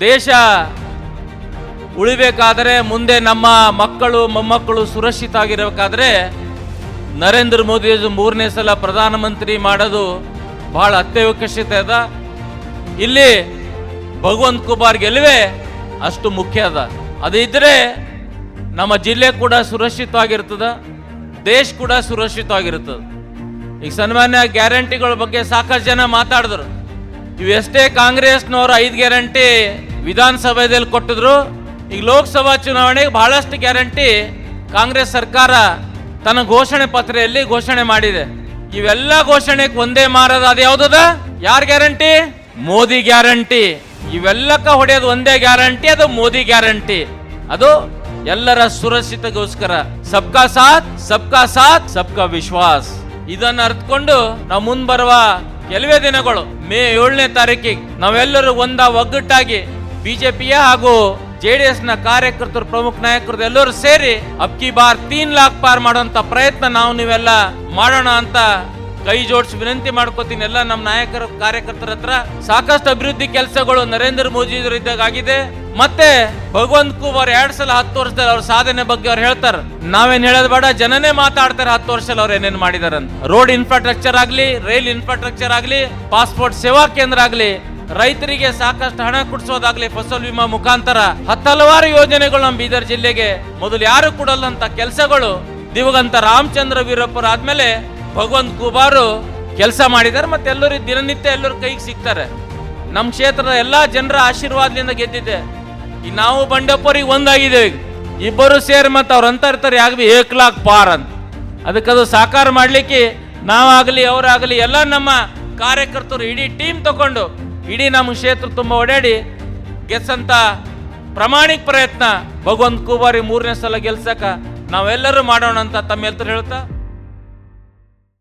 ದೇಶ ಉಳಿಬೇಕಾದರೆ, ಮುಂದೆ ನಮ್ಮ ಮಕ್ಕಳು ಮೊಮ್ಮಕ್ಕಳು ಸುರಕ್ಷಿತ ಆಗಿರಬೇಕಾದ್ರೆ ನರೇಂದ್ರ ಮೋದಿ ಮೂರನೇ ಸಲ ಪ್ರಧಾನಮಂತ್ರಿ ಮಾಡೋದು ಬಹಳ ಅತ್ಯವಶ್ಯಕತೆ ಅದ. ಇಲ್ಲಿ ಭಗವಂತ ಖೂಬಾರ್ ಗೆಲುವೆ ಅಷ್ಟು ಮುಖ್ಯ ಅದ. ಅದು ಇದ್ರೆ ನಮ್ಮ ಜಿಲ್ಲೆ ಕೂಡ ಸುರಕ್ಷಿತವಾಗಿರ್ತದ, ದೇಶ ಕೂಡ ಸುರಕ್ಷಿತವಾಗಿರ್ತದೆ. ಈಗ ಸನ್ಮಾನ್ಯ ಗ್ಯಾರಂಟಿಗಳ ಬಗ್ಗೆ ಸಾಕಷ್ಟು ಜನ ಮಾತಾಡಿದ್ರು. ಇವೆಷ್ಟೇ ಕಾಂಗ್ರೆಸ್ನವರು 5 ಗ್ಯಾರಂಟಿ ವಿಧಾನಸಭೆಯಲ್ಲಿ ಕೊಟ್ಟಿದ್ರು, ಈಗ ಲೋಕಸಭಾ ಚುನಾವಣೆಗೆ ಬಹಳಷ್ಟು ಗ್ಯಾರಂಟಿ ಕಾಂಗ್ರೆಸ್ ಸರ್ಕಾರ ತನ್ನ ಘೋಷಣೆ ಪತ್ರೆಯಲ್ಲಿ ಘೋಷಣೆ ಮಾಡಿದೆ. ಇವೆಲ್ಲ ಘೋಷಣೆಗೆ ಒಂದೇ ಮಾರದ, ಅದು ಯಾವುದದ? ಯಾರ ಗ್ಯಾರಂಟಿ? ಮೋದಿ ಗ್ಯಾರಂಟಿ. ಇವೆಲ್ಲಕ್ಕ ಹೊಡೆಯೋದು ಒಂದೇ ಗ್ಯಾರಂಟಿ, ಅದು ಮೋದಿ ಗ್ಯಾರಂಟಿ. ಅದು ಎಲ್ಲರ ಸುರಕ್ಷಿತಗೋಸ್ಕರ. ಸಬ್ಕಾ ಸಾಥ್ ಸಬ್ಕಾ ವಿಶ್ವಾಸ್. ಇದನ್ನು ಅರ್ಥಕೊಂಡು ನಾವು ಮುಂಬರುವ ಕೆಲವೇ ದಿನಗಳು ಮೇ 7ನೇ ತಾರೀಕಿಗೆ ನಾವೆಲ್ಲರೂ ಒಗ್ಗಟ್ಟಾಗಿ ಬಿಜೆಪಿಯ ಹಾಗೂ JDS ನ ಕಾರ್ಯಕರ್ತರು, ಪ್ರಮುಖ ನಾಯಕರು ಎಲ್ಲರೂ ಸೇರಿ ಅಬ್ಕಿ ಬಾರ್ 3 ಲಾಖ್ ಪಾರ್ ಮಾಡುವಂತ ಪ್ರಯತ್ನ ನೀವೆಲ್ಲ ಮಾಡೋಣ ಅಂತ ಕೈ ಜೋಡಿಸಿ ವಿನಂತಿ ಮಾಡ್ಕೋತೀನಿ. ಎಲ್ಲ ನಮ್ಮ ನಾಯಕರ ಕಾರ್ಯಕರ್ತರ ಹತ್ರ ಸಾಕಷ್ಟು ಅಭಿವೃದ್ಧಿ ಕೆಲಸಗಳು ನರೇಂದ್ರ ಮೋದಿ ಇದ್ದಾಗ ಆಗಿದೆ. ಮತ್ತೆ ಭಗವಂತ ಖೂಬಾರ್ 10 ವರ್ಷದಲ್ಲಿ ಅವ್ರ ಸಾಧನೆ ಬಗ್ಗೆ ಅವ್ರು ಹೇಳ್ತಾರೆ. ನಾವೇನ್ ಹೇಳೋದು ಬೇಡ, ಜನನೇ ಮಾತಾಡ್ತಾರೆ 10 ವರ್ಷದಲ್ಲಿ ಅವ್ರು ಏನೇನ್ ಮಾಡಿದಾರೆ ಅಂತ. ರೋಡ್ ಇನ್ಫ್ರಾಸ್ಟ್ರಕ್ಚರ್ ಆಗ್ಲಿ, ರೈಲ್ ಇನ್ಫ್ರಾಸ್ಟ್ರಕ್ಚರ್ ಆಗ್ಲಿ, ಪಾಸ್ಪೋರ್ಟ್ ಸೇವಾ ಕೇಂದ್ರ ಆಗ್ಲಿ, ರೈತರಿಗೆ ಸಾಕಷ್ಟು ಹಣ ಕೊಡಿಸೋದಾಗ್ಲಿ, ಫಸಲ್ ವಿಮಾ ಮುಖಾಂತರ ಹಲವಾರು ಯೋಜನೆಗಳು ನಮ್ಮ ಬೀದರ್ ಜಿಲ್ಲೆಗೆ ಮೊದಲು ಯಾರು ಕೊಡಲ್ಲಂತ ಕೆಲಸಗಳು ದಿವಂಗತ ರಾಮಚಂದ್ರ ವೀರಪ್ಪರ ಆದ್ಮೇಲೆ ಭಗವಂತ ಖೂಬಾರು ಕೆಲಸ ಮಾಡಿದ್ದಾರೆ. ಮತ್ತೆ ಎಲ್ಲರೂ ದಿನನಿತ್ಯ ಎಲ್ಲರೂ ಕೈಗೆ ಸಿಗ್ತಾರೆ. ನಮ್ಮ ಕ್ಷೇತ್ರದ ಎಲ್ಲಾ ಜನರ ಆಶೀರ್ವಾದದಿಂದ ಗೆದ್ದಿದೆ. ಈ ನಾವು ಬಂಡೆಪ್ಪರಿಗೆ ಒಂದಾಗಿದ್ದೇವೆ. ಇಬ್ಬರು ಸೇರಿ ಮತ್ತೆ ಅವ್ರು ಅಂತ ಇರ್ತಾರೆ ಯಾಕೆ 1 ಲಾಖ್ ಪಾರ್ ಅಂತ. ಅದಕ್ಕದು ಸಾಕಾರ ಮಾಡ್ಲಿಕ್ಕೆ ನಾವಾಗಲಿ ಅವರಾಗಲಿ ಎಲ್ಲ ನಮ್ಮ ಕಾರ್ಯಕರ್ತರು ಇಡೀ ಟೀಮ್ ತಗೊಂಡು ಇಡೀ ನಮ್ಮ ಕ್ಷೇತ್ರ ತುಂಬ ಓಡಾಡಿ ಗೆಲ್ಸಂತ ಪ್ರಾಮಾಣಿಕ ಪ್ರಯತ್ನ ಭಗವಂತ ಖೂಬಾರಿ 3ನೇ ಸಲ ಗೆಲ್ಸಕ ನಾವೆಲ್ಲರೂ ಮಾಡೋಣ ಅಂತ ತಮ್ಮೆಲ್ಲರೂ ಹೇಳ್ತಾ